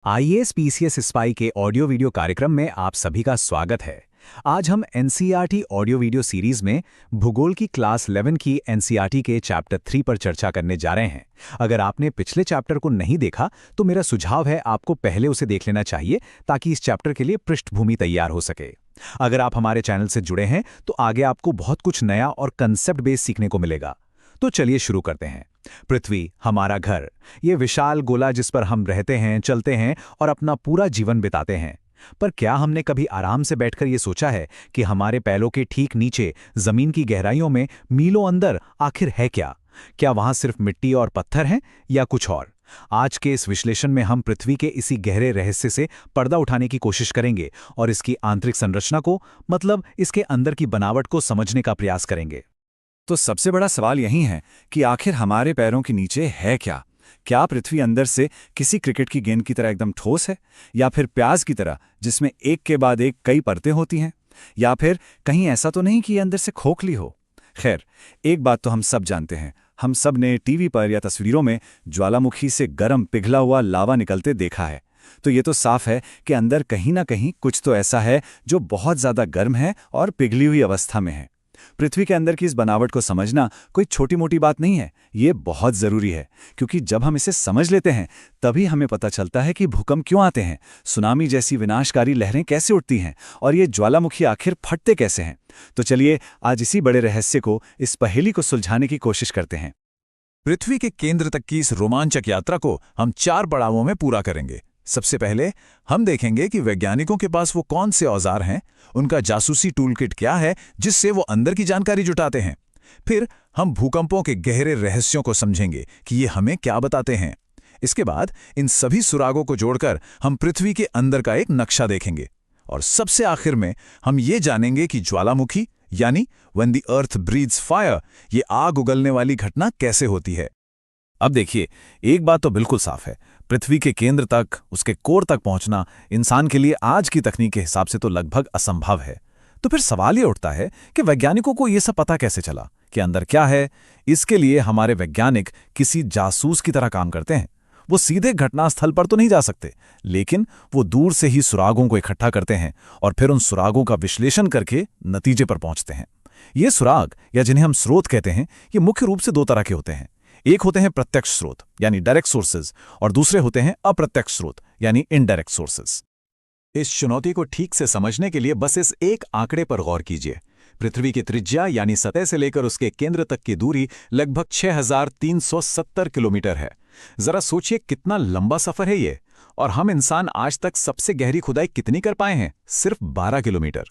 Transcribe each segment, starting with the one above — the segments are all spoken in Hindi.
आईएएस पीसीएस स्पाई के ऑडियो वीडियो कार्यक्रम में आप सभी का स्वागत है। आज हम एनसीईआरटी ऑडियो वीडियो सीरीज में भूगोल की क्लास 11 की एनसीईआरटी के चैप्टर 3 पर चर्चा करने जा रहे हैं। अगर आपने पिछले चैप्टर को नहीं देखा तो मेरा सुझाव है आपको पहले उसे देख लेना चाहिए ताकि इस चैप्टर के लिए पृष्ठभूमि तैयार हो सके। अगर आप हमारे चैनल से जुड़े हैं तो आगे आपको बहुत कुछ नया और कंसेप्ट बेस सीखने को मिलेगा। तो चलिए शुरू करते हैं। पृथ्वी हमारा घर, ये विशाल गोला जिस पर हम रहते हैं, चलते हैं और अपना पूरा जीवन बिताते हैं। पर क्या हमने कभी आराम से बैठकर ये सोचा है कि हमारे पैरों के ठीक नीचे जमीन की गहराइयों में मीलों अंदर आखिर है क्या? क्या वहां सिर्फ मिट्टी और पत्थर हैं या कुछ और? आज के इस विश्लेषण में हम पृथ्वी के इसी गहरे रहस्य से पर्दा उठाने की कोशिश करेंगे और इसकी आंतरिक संरचना को, मतलब इसके अंदर की बनावट को समझने का प्रयास करेंगे। तो सबसे बड़ा सवाल यही है कि आखिर हमारे पैरों के नीचे है क्या? क्या पृथ्वी अंदर से किसी क्रिकेट की गेंद की तरह एकदम ठोस है, या फिर प्याज की तरह जिसमें एक के बाद एक कई परतें होती हैं, या फिर कहीं ऐसा तो नहीं कि ये अंदर से खोखली हो? खैर, एक बात तो हम सब जानते हैं, हम सब ने टीवी पर या तस्वीरों में ज्वालामुखी से गर्म पिघला हुआ लावा निकलते देखा है। तो ये तो साफ है कि अंदर कहीं ना कहीं कुछ तो ऐसा है जो बहुत ज्यादा गर्म है और पिघली हुई अवस्था में है। पृथ्वी के अंदर की इस बनावट को समझना कोई छोटी मोटी बात नहीं है, ये बहुत जरूरी है, क्योंकि जब हम इसे समझ लेते हैं तभी हमें पता चलता है कि भूकंप क्यों आते हैं, सुनामी जैसी विनाशकारी लहरें कैसे उठती हैं और ये ज्वालामुखी आखिर फटते कैसे हैं। तो चलिए आज इसी बड़े रहस्य को, इस पहेली को सुलझाने की कोशिश करते हैं। पृथ्वी के केंद्र तक की इस रोमांचक यात्रा को हम 4 पड़ावों में पूरा करेंगे। सबसे पहले हम देखेंगे कि वैज्ञानिकों के पास वो कौन से औजार हैं, उनका जासूसी टूलकिट क्या है जिससे वो अंदर की जानकारी जुटाते हैं। फिर हम भूकंपों के गहरे रहस्यों को समझेंगे कि ये हमें क्या बताते हैं। इसके बाद इन सभी सुरागों को जोड़कर हम पृथ्वी के अंदर का एक नक्शा देखेंगे। और सबसे आखिर में हम ये जानेंगे कि ज्वालामुखी यानी when the earth breathes fire, ये आग उगलने वाली घटना कैसे होती है। अब देखिए, एक बात तो बिल्कुल साफ है, पृथ्वी के केंद्र तक, उसके कोर तक पहुंचना इंसान के लिए आज की तकनीक के हिसाब से तो लगभग असंभव है। तो फिर सवाल ये उठता है कि वैज्ञानिकों को ये सब पता कैसे चला कि अंदर क्या है। इसके लिए हमारे वैज्ञानिक किसी जासूस की तरह काम करते हैं। वो सीधे घटनास्थल पर तो नहीं जा सकते, लेकिन वो दूर से ही सुरागों को इकट्ठा करते हैं और फिर उन सुरागों का विश्लेषण करके नतीजे पर पहुंचते हैं। ये सुराग, या जिन्हें हम स्रोत कहते हैं, ये मुख्य रूप से 2 तरह के होते हैं। एक होते हैं प्रत्यक्ष स्रोत यानी डायरेक्ट सोर्सेज, और दूसरे होते हैं अप्रत्यक्ष स्रोत यानी इनडायरेक्ट सोर्सेज। इस चुनौती को ठीक से समझने के लिए बस इस एक आंकड़े पर गौर कीजिए। पृथ्वी की त्रिज्या यानी सतह से लेकर उसके केंद्र तक की दूरी लगभग 6370 किलोमीटर है। जरा सोचिए कितना लंबा सफर है ये। और हम इंसान आज तक सबसे गहरी खुदाई कितनी कर पाए हैं? सिर्फ 12 किलोमीटर।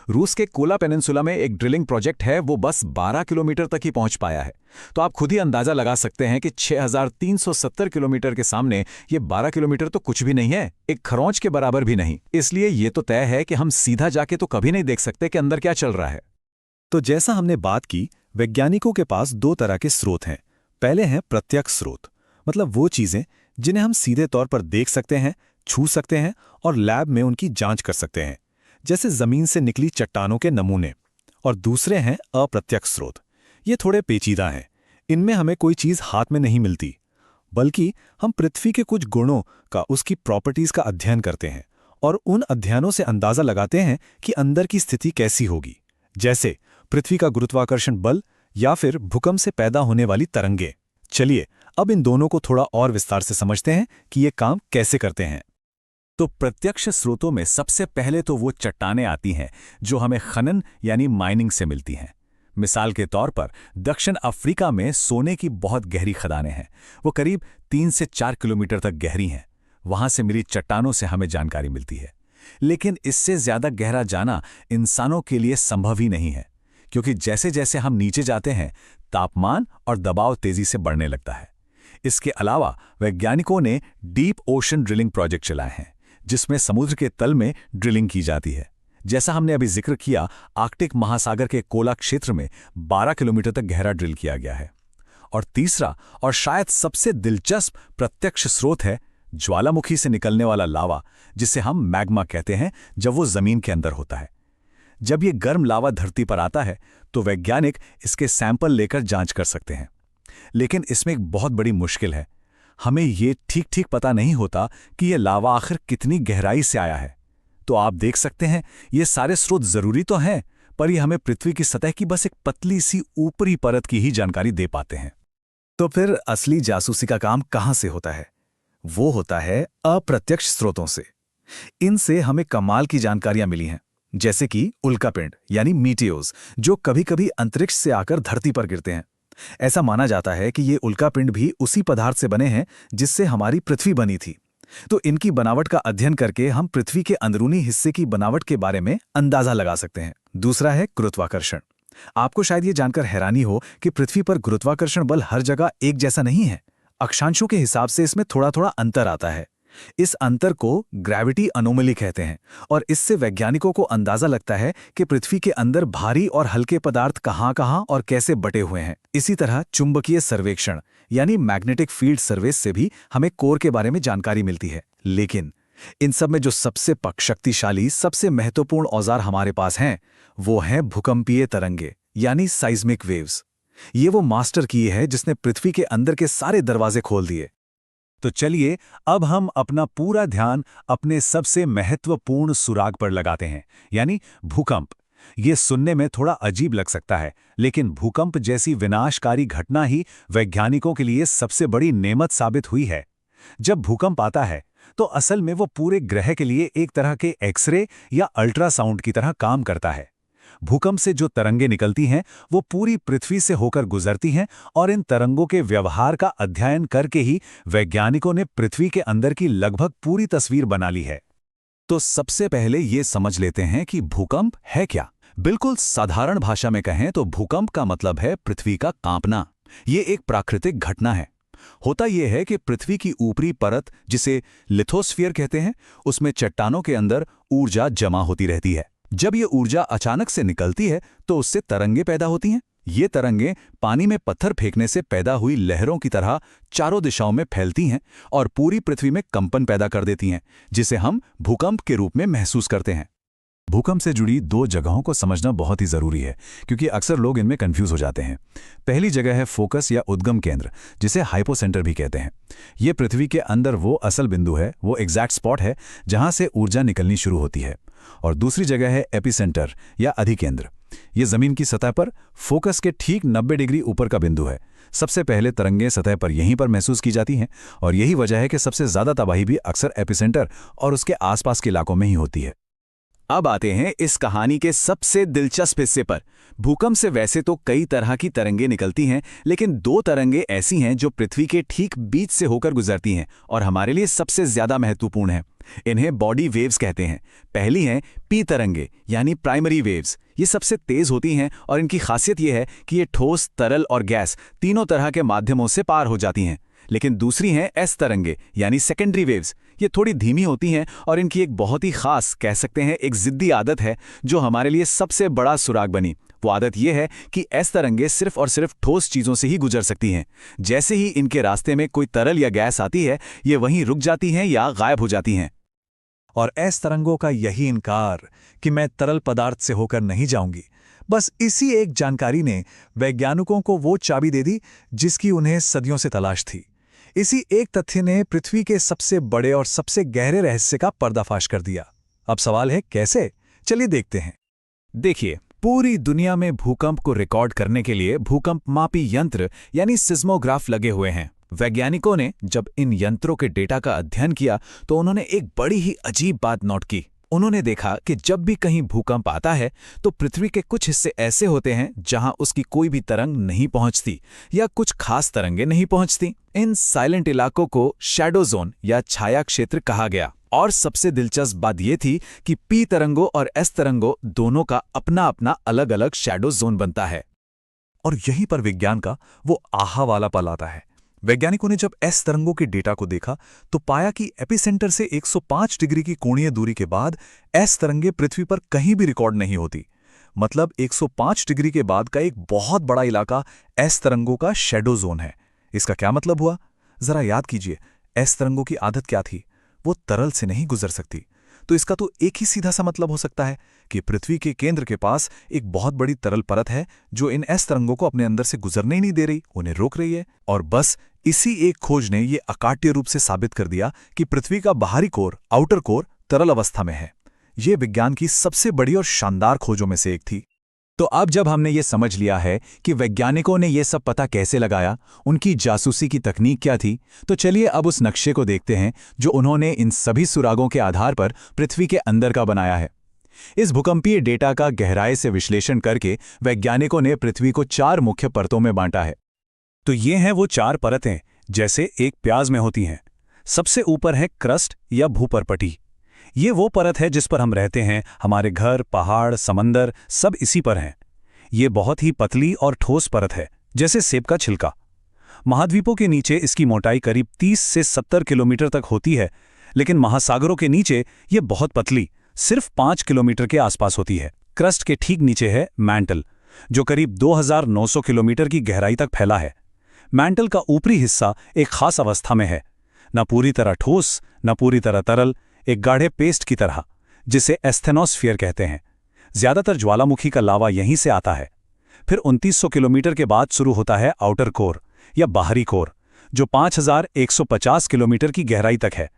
रूस के कोला पेनिनसुला में एक ड्रिलिंग प्रोजेक्ट है, वो बस 12 किलोमीटर तक ही पहुंच पाया है। तो आप खुद ही अंदाजा लगा सकते हैं कि 6370 किलोमीटर के सामने ये 12 किलोमीटर तो कुछ भी नहीं है, एक खरोंच के बराबर भी नहीं। इसलिए ये तो तय है कि हम सीधा जाके तो कभी नहीं देख सकते कि अंदर क्या चल रहा है। तो जैसा हमने बात की, वैज्ञानिकों के पास 2 तरह के स्रोत हैं। पहले हैं प्रत्यक्ष स्रोत, मतलब वो चीजें जिन्हें हम सीधे तौर पर देख सकते हैं, छू सकते हैं और लैब में उनकी जांच कर सकते हैं, जैसे जमीन से निकली चट्टानों के नमूने। और दूसरे हैं अप्रत्यक्ष स्रोत। ये थोड़े पेचीदा हैं। इनमें हमें कोई चीज हाथ में नहीं मिलती, बल्कि हम पृथ्वी के कुछ गुणों का, उसकी प्रॉपर्टीज का अध्ययन करते हैं और उन अध्ययनों से अंदाजा लगाते हैं कि अंदर की स्थिति कैसी होगी, जैसे पृथ्वी का गुरुत्वाकर्षण बल या फिर भूकंप से पैदा होने वाली तरंगें। चलिए अब इन दोनों को थोड़ा और विस्तार से समझते हैं कि ये काम कैसे करते हैं। तो प्रत्यक्ष स्रोतों में सबसे पहले तो वो चट्टानें आती हैं जो हमें खनन यानी माइनिंग से मिलती हैं। मिसाल के तौर पर दक्षिण अफ्रीका में सोने की बहुत गहरी खदानें हैं। वो करीब 3 से 4 किलोमीटर तक गहरी हैं। वहां से मिली चट्टानों से हमें जानकारी मिलती है। लेकिन इससे ज्यादा गहरा जाना इंसानों के लिए संभव ही नहीं है, क्योंकि जैसे जैसे हम नीचे जाते हैं तापमान और दबाव तेजी से बढ़ने लगता है। इसके अलावा वैज्ञानिकों ने डीप ओशन ड्रिलिंग प्रोजेक्ट चलाए हैं, जिसमें समुद्र के तल में ड्रिलिंग की जाती है। जैसा हमने अभी जिक्र किया, आर्कटिक महासागर के कोला क्षेत्र में 12 किलोमीटर तक गहरा ड्रिल किया गया है। और तीसरा और शायद सबसे दिलचस्प प्रत्यक्ष स्रोत है ज्वालामुखी से निकलने वाला लावा, जिसे हम मैग्मा कहते हैं, जब वो जमीन के अंदर होता है। जब ये गर्म लावा धरती पर आता है तो वैज्ञानिक इसके सैंपल लेकर जांच कर सकते हैं। लेकिन इसमें एक बहुत बड़ी मुश्किल है। हमें ये ठीक ठीक पता नहीं होता कि ये लावा आखिर कितनी गहराई से आया है। तो आप देख सकते हैं, ये सारे स्रोत जरूरी तो हैं, पर ये हमें पृथ्वी की सतह की बस एक पतली सी ऊपरी परत की ही जानकारी दे पाते हैं। तो फिर असली जासूसी का काम कहां से होता है? वो होता है अप्रत्यक्ष स्रोतों से। इनसे हमें कमाल की जानकारियां मिली हैं, जैसे कि उल्कापिंड यानी मीटियोर्स, जो कभी-कभी अंतरिक्ष से आकर धरती पर गिरते हैं। ऐसा माना जाता है कि ये उल्कापिंड भी उसी पदार्थ से बने हैं जिससे हमारी पृथ्वी बनी थी। तो इनकी बनावट का अध्ययन करके हम पृथ्वी के अंदरूनी हिस्से की बनावट के बारे में अंदाजा लगा सकते हैं। दूसरा है गुरुत्वाकर्षण। आपको शायद ये जानकर हैरानी हो कि पृथ्वी पर गुरुत्वाकर्षण बल हर जगह एक जैसा नहीं है। अक्षांशों के हिसाब से इसमें थोड़ा थोड़ा अंतर आता है। इस अंतर को ग्रेविटी अनोमली कहते हैं और इससे वैज्ञानिकों को अंदाजा लगता है कि पृथ्वी के अंदर भारी और हल्के पदार्थ कहां-कहां और कैसे बटे हुए हैं। इसी तरह चुंबकीय सर्वेक्षण यानी मैग्नेटिक फील्ड सर्वेस से भी हमें कोर के बारे में जानकारी मिलती है। लेकिन इन सब में जो सबसे शक्तिशाली, सबसे महत्वपूर्ण औजार हमारे पास हैं, वो हैं भूकंपीय तरंगे यानी साइज्मिक वेव्स। ये वो मास्टर की है जिसने पृथ्वी के अंदर के सारे दरवाजे खोल दिए। तो चलिए अब हम अपना पूरा ध्यान अपने सबसे महत्वपूर्ण सुराग पर लगाते हैं, यानी भूकंप। ये सुनने में थोड़ा अजीब लग सकता है, लेकिन भूकंप जैसी विनाशकारी घटना ही वैज्ञानिकों के लिए सबसे बड़ी नेमत साबित हुई है। जब भूकंप आता है तो असल में वो पूरे ग्रह के लिए एक तरह के एक्सरे या अल्ट्रासाउंड की तरह काम करता है। भूकंप से जो तरंगें निकलती हैं वो पूरी पृथ्वी से होकर गुजरती हैं और इन तरंगों के व्यवहार का अध्ययन करके ही वैज्ञानिकों ने पृथ्वी के अंदर की लगभग पूरी तस्वीर बना ली है। तो सबसे पहले ये समझ लेते हैं कि भूकंप है क्या। बिल्कुल साधारण भाषा में कहें तो भूकंप का मतलब है पृथ्वी का कांपना। ये एक प्राकृतिक घटना है। होता यह है कि पृथ्वी की ऊपरी परत, जिसे लिथोस्फीयर कहते हैं, उसमें चट्टानों के अंदर ऊर्जा जमा होती रहती है। जब ये ऊर्जा अचानक से निकलती है तो उससे तरंगें पैदा होती हैं। ये तरंगें पानी में पत्थर फेंकने से पैदा हुई लहरों की तरह चारों दिशाओं में फैलती हैं और पूरी पृथ्वी में कंपन पैदा कर देती हैं, जिसे हम भूकंप के रूप में महसूस करते हैं। भूकंप से जुड़ी दो जगहों को समझना बहुत ही जरूरी है, क्योंकि अक्सर लोग इनमें कंफ्यूज हो जाते हैं। पहली जगह है फोकस या उद्गम केंद्र, जिसे हाइपोसेंटर भी कहते हैं। ये पृथ्वी के अंदर वो असल बिंदु है, वो एग्जैक्ट स्पॉट है जहां से ऊर्जा निकलनी शुरू होती है। और दूसरी जगह है एपिसेंटर या अधिकेंद्र। ये जमीन की सतह पर फोकस के ठीक 90 डिग्री ऊपर का बिंदु है। सबसे पहले तरंगें सतह पर यहीं पर महसूस की जाती हैं और यही वजह है कि सबसे ज्यादा तबाही भी अक्सर एपिसेंटर और उसके आसपास के इलाकों में ही होती है। अब आते हैं इस कहानी के सबसे दिलचस्प हिस्से पर। भूकंप से वैसे तो कई तरह की तरंगें निकलती हैं, लेकिन दो तरंगें ऐसी हैं जो पृथ्वी के ठीक बीच से होकर गुजरती हैं और हमारे लिए सबसे ज्यादा महत्वपूर्ण हैं। इन्हें बॉडी वेव्स कहते हैं। पहली हैं पी तरंगे यानी प्राइमरी वेव्स। ये सबसे तेज होती हैं और इनकी खासियत यह है कि ये ठोस, तरल और गैस तीनों तरह के माध्यमों से पार हो जाती हैं। लेकिन दूसरी हैं एस तरंगे यानी सेकेंडरी वेव्स। ये थोड़ी धीमी होती हैं और इनकी एक बहुत ही खास, कह सकते हैं एक जिद्दी आदत है जो हमारे लिए सबसे बड़ा सुराग बनी। वो आदत यह है कि एस तरंगे सिर्फ और सिर्फ ठोस चीजों से ही गुजर सकती हैं। जैसे ही इनके रास्ते में कोई तरल या गैस आती है, ये वहीं रुक जाती हैं या गायब हो जाती हैं। और एस तरंगों का यही इनकार कि मैं तरल पदार्थ से होकर नहीं जाऊंगी, बस इसी एक जानकारी ने वैज्ञानिकों को वो चाबी दे दी जिसकी उन्हें सदियों से तलाश थी। इसी एक तथ्य ने पृथ्वी के सबसे बड़े और सबसे गहरे रहस्य का पर्दाफाश कर दिया। अब सवाल है कैसे? चलिए देखते हैं। देखिए, पूरी दुनिया में भूकंप को रिकॉर्ड करने के लिए भूकंप मापी यंत्र यानी सिस्मोग्राफ लगे हुए हैं। वैज्ञानिकों ने जब इन यंत्रों के डेटा का अध्ययन किया तो उन्होंने एक बड़ी ही अजीब बात नोट की। उन्होंने देखा कि जब भी कहीं भूकंप आता है तो पृथ्वी के कुछ हिस्से ऐसे होते हैं जहां उसकी कोई भी तरंग नहीं पहुंचती या कुछ खास तरंगें नहीं पहुंचती। इन साइलेंट इलाकों को शैडो जोन या छाया क्षेत्र कहा गया। और सबसे दिलचस्प बात यह थी कि पी तरंगों और एस तरंगों दोनों का अपना अपना अलग अलग शैडो जोन बनता है। और यहीं पर विज्ञान का वो आहा वाला पल आता है। वैज्ञानिकों ने जब एस तरंगों के डेटा को देखा तो पाया कि एपिसेंटर से 105 डिग्री की कोणीय दूरी के बाद एस तरंगे पृथ्वी पर कहीं भी रिकॉर्ड नहीं होती। मतलब 105 डिग्री के बाद का एक बहुत बड़ा इलाका एस तरंगों का शैडो जोन है। इसका क्या मतलब हुआ? जरा याद कीजिए, एस तरंगों की आदत क्या थी? वो तरल से नहीं गुजर सकती। तो इसका तो एक ही सीधा सा मतलब हो सकता है कि पृथ्वी के केंद्र के पास एक बहुत बड़ी तरल परत है जो इन एस तरंगों को अपने अंदर से गुजरने ही नहीं दे रही, उन्हें रोक रही है। और बस इसी एक खोज ने ये अकाट्य रूप से साबित कर दिया कि पृथ्वी का बाहरी कोर, आउटर कोर, तरल अवस्था में है। ये विज्ञान की सबसे बड़ी और शानदार खोजों में से एक थी। तो अब जब हमने ये समझ लिया है कि वैज्ञानिकों ने ये सब पता कैसे लगाया, उनकी जासूसी की तकनीक क्या थी, तो चलिए अब उस नक्शे को देखते हैं जो उन्होंने इन सभी सुरागों के आधार पर पृथ्वी के अंदर का बनाया है। इस भूकंपीय डेटा का गहराई से विश्लेषण करके वैज्ञानिकों ने पृथ्वी को 4 मुख्य परतों में बांटा है। तो ये हैं वो 4 परतें, जैसे एक प्याज में होती हैं। सबसे ऊपर है क्रस्ट या भूपरपटी। ये वो परत है जिस पर हम रहते हैं, हमारे घर, पहाड़, समंदर सब इसी पर हैं। ये बहुत ही पतली और ठोस परत है, जैसे सेब का छिलका। महाद्वीपों के नीचे इसकी मोटाई करीब 30 से 70 किलोमीटर तक होती है, लेकिन महासागरों के नीचे ये बहुत पतली, सिर्फ 5 किलोमीटर के आसपास होती है। क्रस्ट के ठीक नीचे है मैंटल, जो करीब 2900 किलोमीटर की गहराई तक फैला है। मैंटल का ऊपरी हिस्सा एक खास अवस्था में है, न पूरी तरह ठोस, न पूरी तरह तरल, एक गाढ़े पेस्ट की तरह, जिसे एस्थेनोस्फीयर कहते हैं। ज्यादातर ज्वालामुखी का लावा यहीं से आता है। फिर 2900 किलोमीटर के बाद शुरू होता है आउटर कोर या बाहरी कोर, जो 5150 किलोमीटर की गहराई तक है।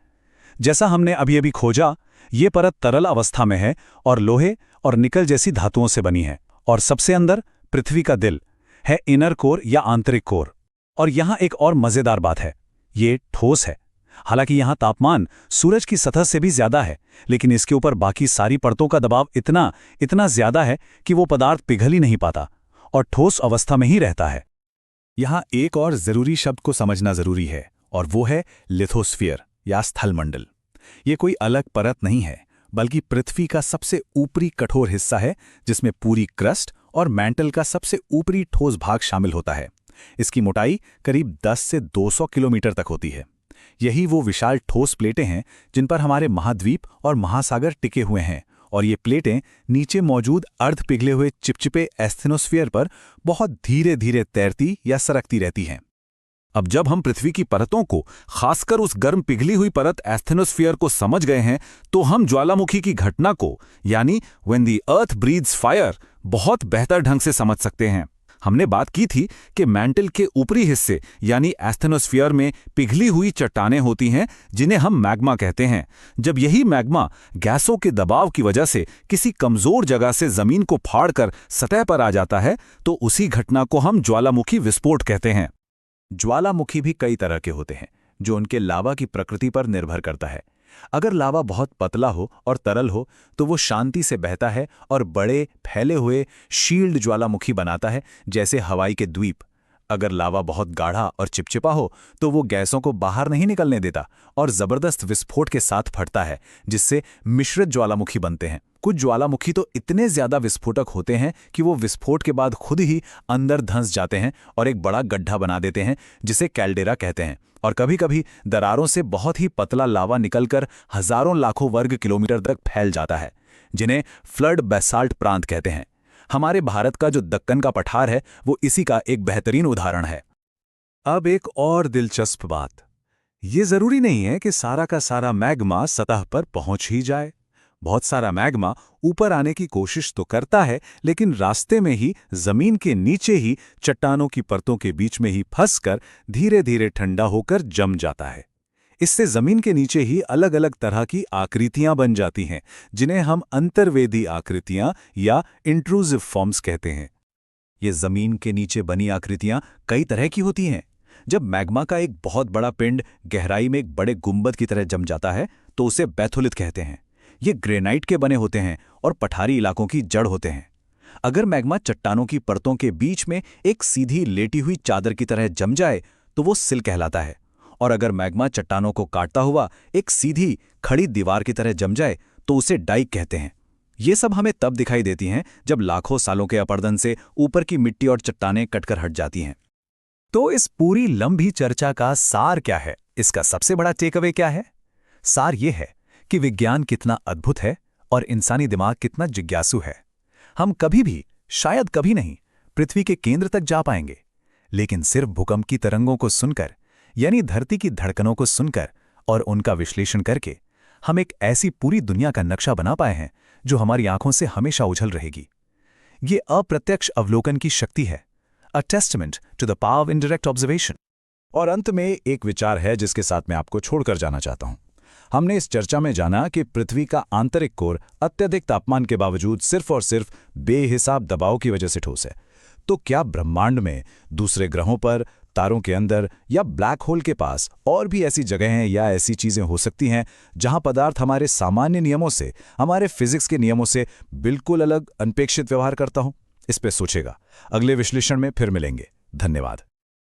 जैसा हमने अभी खोजा, ये परत तरल अवस्था में है और लोहे और निकल जैसी धातुओं से बनी है। और सबसे अंदर पृथ्वी का दिल है इनर कोर या आंतरिक कोर। और यहां एक और मजेदार बात है, ये ठोस है। हालांकि यहां तापमान सूरज की सतह से भी ज्यादा है, लेकिन इसके ऊपर बाकी सारी परतों का दबाव इतना ज्यादा है कि वो पदार्थ पिघल ही नहीं पाता और ठोस अवस्था में ही रहता है। यहां एक और जरूरी शब्द को समझना जरूरी है, और वो है लिथोस्फीयर या स्थलमंडल। ये कोई अलग परत नहीं है, बल्कि पृथ्वी का सबसे ऊपरी कठोर हिस्सा है, जिसमें पूरी क्रस्ट और मैंटल का सबसे ऊपरी ठोस भाग शामिल होता है। इसकी मोटाई करीब 10 से 200 किलोमीटर तक होती है। यही वो विशाल ठोस प्लेटें हैं जिन पर हमारे महाद्वीप और महासागर टिके हुए हैं, और ये प्लेटें नीचे मौजूद अर्ध पिघले हुए चिपचिपे एस्थेनोस्फीयर पर बहुत धीरे धीरे तैरती या सरकती रहती हैं। अब जब हम पृथ्वी की परतों को, खासकर उस गर्म पिघली हुई परत एस्थेनोस्फीयर को समझ गए हैं, तो हम ज्वालामुखी की घटना को, यानी when the earth breathes fire, बहुत बेहतर ढंग से समझ सकते हैं। हमने बात की थी कि मैंटल के ऊपरी हिस्से यानी एस्थेनोस्फीयर में पिघली हुई चट्टानें होती हैं, जिन्हें हम मैग्मा कहते हैं। जब यही मैग्मा गैसों के दबाव की वजह से किसी कमजोर जगह से जमीन को फाड़कर सतह पर आ जाता है, तो उसी घटना को हम ज्वालामुखी विस्फोट कहते हैं। ज्वालामुखी भी कई तरह के होते हैं, जो उनके लावा की प्रकृति पर निर्भर करता है। अगर लावा बहुत पतला हो और तरल हो तो वो शांति से बहता है और बड़े फैले हुए शील्ड ज्वालामुखी बनाता है, जैसे हवाई के द्वीप। अगर लावा बहुत गाढ़ा और चिपचिपा हो तो वो गैसों को बाहर नहीं निकलने देता और जबरदस्त विस्फोट के साथ फटता है, जिससे मिश्रित ज्वालामुखी बनते हैं। कुछ ज्वालामुखी तो इतने ज्यादा विस्फोटक होते हैं कि वो विस्फोट के बाद खुद ही अंदर धंस जाते हैं और एक बड़ा गड्ढा बना देते हैं, जिसे कैल्डेरा कहते हैं। और कभी-कभी दरारों से बहुत ही पतला लावा निकलकर हजारों लाखों वर्ग किलोमीटर तक फैल जाता है, जिन्हें फ्लड बेसाल्ट प्रांत कहते हैं। हमारे भारत का जो दक्कन का पठार है, वो इसी का एक बेहतरीन उदाहरण है। अब एक और दिलचस्प बात, ये जरूरी नहीं है कि सारा का सारा मैग्मा सतह पर पहुंच ही जाए। बहुत सारा मैग्मा ऊपर आने की कोशिश तो करता है, लेकिन रास्ते में ही जमीन के नीचे ही चट्टानों की परतों के बीच में ही फंसकर धीरे धीरे ठंडा होकर जम जाता है। इससे जमीन के नीचे ही अलग अलग तरह की आकृतियां बन जाती हैं, जिन्हें हम अंतर्वेदी आकृतियां या इंट्रूसिव फॉर्म्स कहते हैं। ये जमीन के नीचे बनी आकृतियां कई तरह की होती हैं। जब मैग्मा का एक बहुत बड़ा पिंड गहराई में एक बड़े गुंबद की तरह जम जाता है, तो उसे बैथोलिथ कहते हैं। ये ग्रेनाइट के बने होते हैं और पठारी इलाकों की जड़ होते हैं। अगर मैग्मा चट्टानों की परतों के बीच में एक सीधी लेटी हुई चादर की तरह जम जाए तो वो सिल कहलाता है, और अगर मैग्मा चट्टानों को काटता हुआ एक सीधी खड़ी दीवार की तरह जम जाए तो उसे डाइक कहते हैं। ये सब हमें तब दिखाई देती हैं जब लाखों सालों के अपरदन से ऊपर की मिट्टी और चट्टानें कटकर हट जाती हैं। तो इस पूरी लंबी चर्चा का सार क्या है? इसका सबसे बड़ा टेकअवे क्या है? सार ये है कि विज्ञान कितना अद्भुत है और इंसानी दिमाग कितना जिज्ञासु है। हम कभी भी, शायद कभी नहीं, पृथ्वी के केंद्र तक जा पाएंगे, लेकिन सिर्फ भूकंप की तरंगों को सुनकर, यानी धरती की धड़कनों को सुनकर और उनका विश्लेषण करके हम एक ऐसी पूरी दुनिया का नक्शा बना पाए हैं जो हमारी आंखों से हमेशा उछल रहेगी। ये अप्रत्यक्ष अवलोकन की शक्ति है, a testament to the power of indirect observation. और अंत में एक विचार है जिसके साथ मैं आपको छोड़कर जाना चाहता हूं। हमने इस चर्चा में जाना कि पृथ्वी का आंतरिक कोर अत्यधिक तापमान के बावजूद सिर्फ और सिर्फ बेहिसाब दबाव की वजह से ठोस है। तो क्या ब्रह्मांड में दूसरे ग्रहों पर, तारों के अंदर या ब्लैक होल के पास और भी ऐसी जगहें हैं या ऐसी चीजें हो सकती हैं जहां पदार्थ हमारे सामान्य नियमों से, हमारे फिजिक्स के नियमों से बिल्कुल अलग, अनपेक्षित व्यवहार करता हो? इस पे सोचेगा। अगले विश्लेषण में फिर मिलेंगे। धन्यवाद।